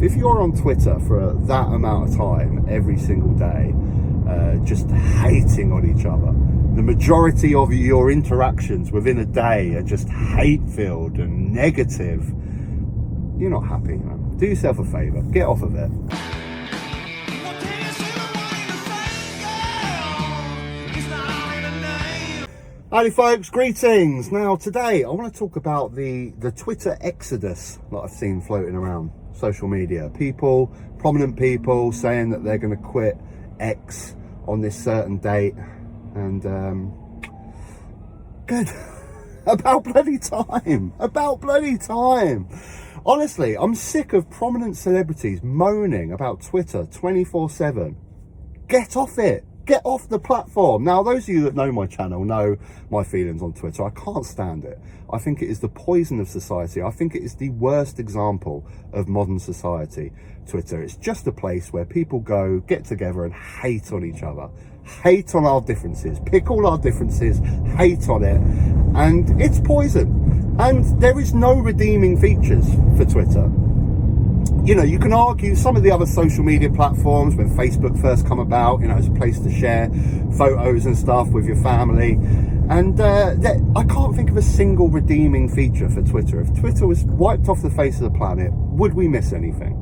If you're on Twitter for that amount of time every single day, just hating on each other, the majority of your interactions within a day are just hate-filled and negative, you're not happy, man. Do yourself a favour, get off of it. Howdy folks, greetings. Now today I want to talk about the Twitter exodus that I've seen floating around social media. People, prominent people saying that they're going to quit X on this certain date, and good. About bloody time. Honestly, I'm sick of prominent celebrities moaning about Twitter 24/7. Get off it. Get off the platform. Now, those of you that know my channel know my feelings on Twitter. I can't stand it. I think it is the poison of society. I think it is the worst example of modern society, Twitter. It's just a place where people go, get together and hate on each other. Hate on our differences. Pick all our differences, hate on it. And it's poison. And there is no redeeming features for Twitter. You know, you can argue some of the other social media platforms, when Facebook first come about, you know, it's a place to share photos and stuff with your family. And I can't think of a single redeeming feature for Twitter. If Twitter was wiped off the face of the planet, would we miss anything?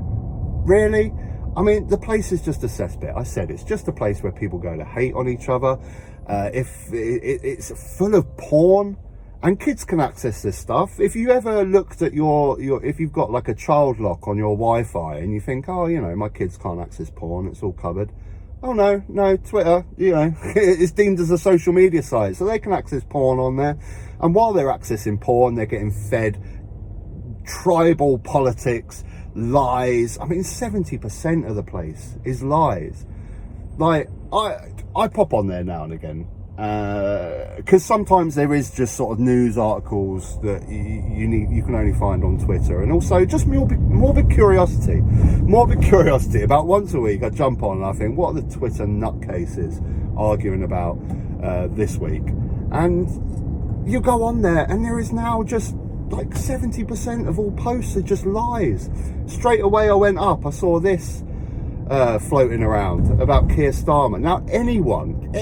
Really? I mean, the place is just a cesspit. I said it's just a place where people go to hate on each other. It's full of porn. And kids can access this stuff. If you ever looked at if you've got like a child lock on your Wi-Fi and you think, oh, you know, my kids can't access porn, it's all covered. Oh no, Twitter, you know, it's deemed as a social media site, so they can access porn on there. And while they're accessing porn, they're getting fed tribal politics, lies. I mean, 70% of the place is lies. Like, I pop on there now and again. Because sometimes there is just sort of news articles that you can only find on Twitter, and also just morbid curiosity about once a week I jump on and I think, what are the Twitter nutcases arguing about this week? And you go on there and there is now just like 70% of all posts are just lies. Straight away I went up, I saw this floating around about Keir Starmer. Now anyone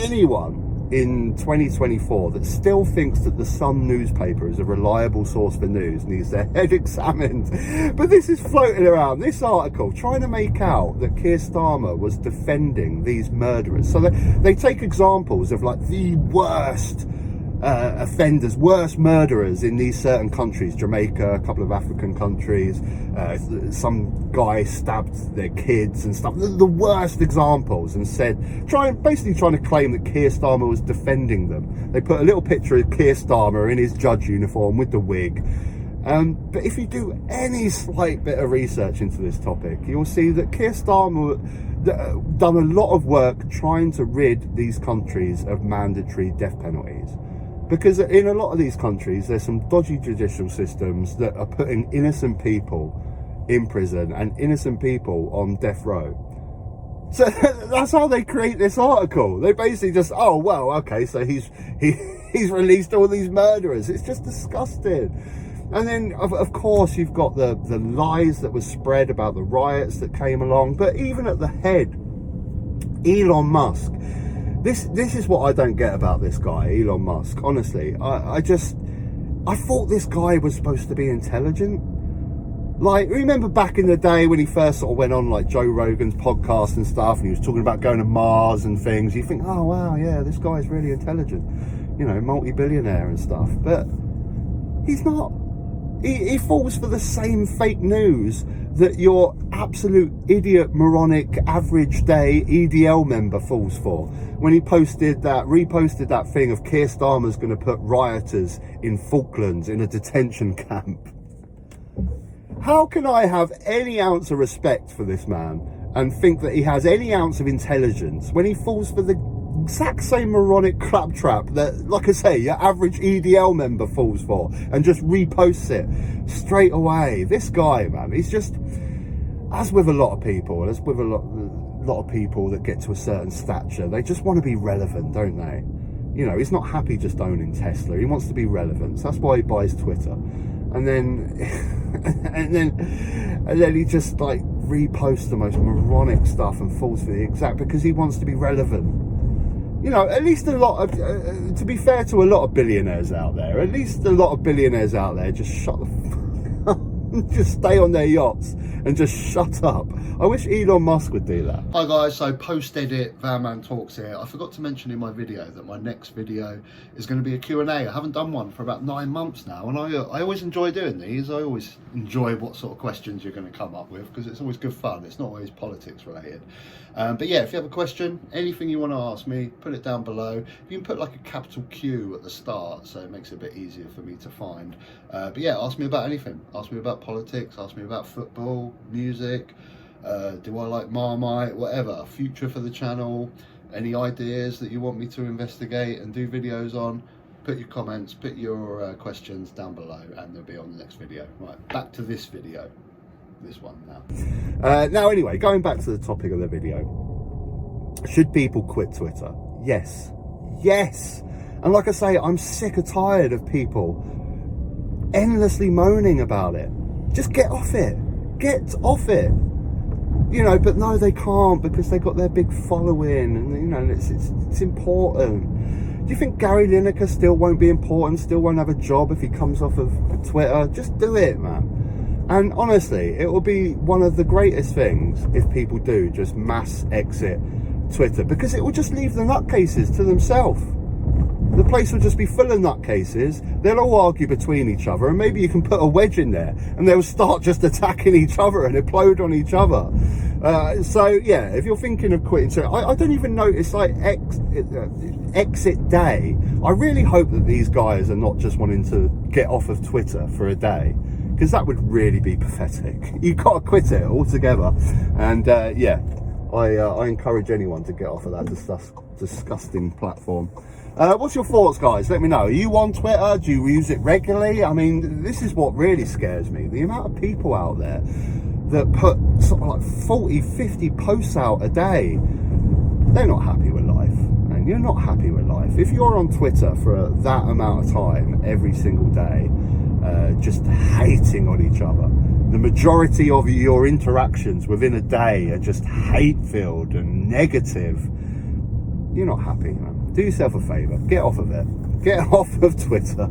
in 2024 that still thinks that the Sun newspaper is a reliable source for news needs their head examined. But this is floating around, this article, trying to make out that Keir Starmer was defending these murderers. So they take examples of like the worst offenders, worst murderers in these certain countries, Jamaica, a couple of African countries, some guy stabbed their kids and stuff, the worst examples, and said, basically trying to claim that Keir Starmer was defending them. They put a little picture of Keir Starmer in his judge uniform with the wig. But if you do any slight bit of research into this topic, you'll see that Keir Starmer done a lot of work trying to rid these countries of mandatory death penalties. Because in a lot of these countries, there's some dodgy judicial systems that are putting innocent people in prison and innocent people on death row. So that's how they create this article. They basically just, oh, well, okay, so he's released all these murderers. It's just disgusting. And then, of course, you've got the lies that were spread about the riots that came along. But even at the head, Elon Musk. This is what I don't get about this guy, Elon Musk. Honestly, I thought this guy was supposed to be intelligent. Like, remember back in the day when he first sort of went on like Joe Rogan's podcast and stuff, and he was talking about going to Mars and things. You think, oh wow, yeah, this guy's really intelligent, you know, multi-billionaire and stuff. But he's not. He falls for the same fake news that your absolute idiot, moronic, average day EDL member falls for. When he reposted that thing of Keir Starmer's going to put rioters in Falklands in a detention camp. How can I have any ounce of respect for this man and think that he has any ounce of intelligence when he falls for the exact same moronic claptrap that, like I say, your average EDL member falls for and just reposts it straight away? This guy, man, he's just, as with a lot of people, as with a lot of people that get to a certain stature, they just want to be relevant, don't they? You know, he's not happy just owning Tesla. He wants to be relevant. So that's why he buys Twitter. And then he just like repost the most moronic stuff and falls for the exact, because he wants to be relevant. You know, at least a lot of, to be fair to a lot of billionaires out there, at least a lot of billionaires out there just shut the fuck up. Just stay on their yachts and just shut up. I wish Elon Musk would do that. Hi guys, so post-edit Vanman Talks here. I forgot to mention in my video that my next video is going to be a Q&A. I haven't done one for about 9 months now, and I always enjoy doing these. I always enjoy what sort of questions you're going to come up with, because it's always good fun. It's not always politics related. But yeah, if you have a question, anything you want to ask me, put it down below. You can put like a capital Q at the start, so it makes it a bit easier for me to find. But yeah, ask me about anything. Ask me about politics, ask me about football, music, do I like Marmite, whatever, future for the channel, any ideas that you want me to investigate and do videos on. Put your comments, put your questions down below, and they'll be on the next video. Right, back to this video. This one now. Now anyway, going back to the topic of the video, should people quit Twitter? Yes. Yes. And like I say, I'm sick and tired of people endlessly moaning about it. Just get off it. Get off it. You know, but no, they can't, because they got their big following, and you know, it's important. Do you think Gary Lineker still won't be important, still won't have a job if he comes off of Twitter? Just do it, man. And honestly, it will be one of the greatest things if people do just mass exit Twitter, because it will just leave the nutcases to themselves. The place will just be full of nutcases. They'll all argue between each other, and maybe you can put a wedge in there and they'll start just attacking each other and implode on each other. So yeah, if you're thinking of quitting, so I don't even know, it's like exit day. I really hope that these guys are not just wanting to get off of Twitter for a day, because that would really be pathetic. You've got to quit it altogether. And yeah, I encourage anyone to get off of that disgusting platform. What's your thoughts, guys? Let me know. Are you on Twitter? Do you use it regularly? I mean, this is what really scares me. The amount of people out there that put sort of like 40, 50 posts out a day. They're not happy with life. And you're not happy with life. If you're on Twitter for that amount of time every single day, just hating on each other, the majority of your interactions within a day are just hate-filled and negative, you're not happy, man. Do yourself a favour, get off of it. Get off of Twitter.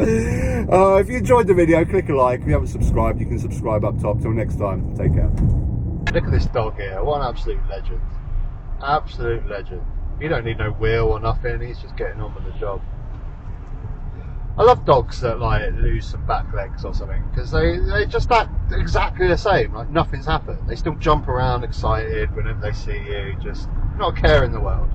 If you enjoyed the video, click a like. If you haven't subscribed, you can subscribe up top. Till next time, take care. Look at this dog here, what an absolute legend. Absolute legend. You don't need no wheel or nothing, he's just getting on with the job. I love dogs that like lose some back legs or something, because they just act exactly the same, like nothing's happened. They still jump around excited whenever they see you, just not a care in the world.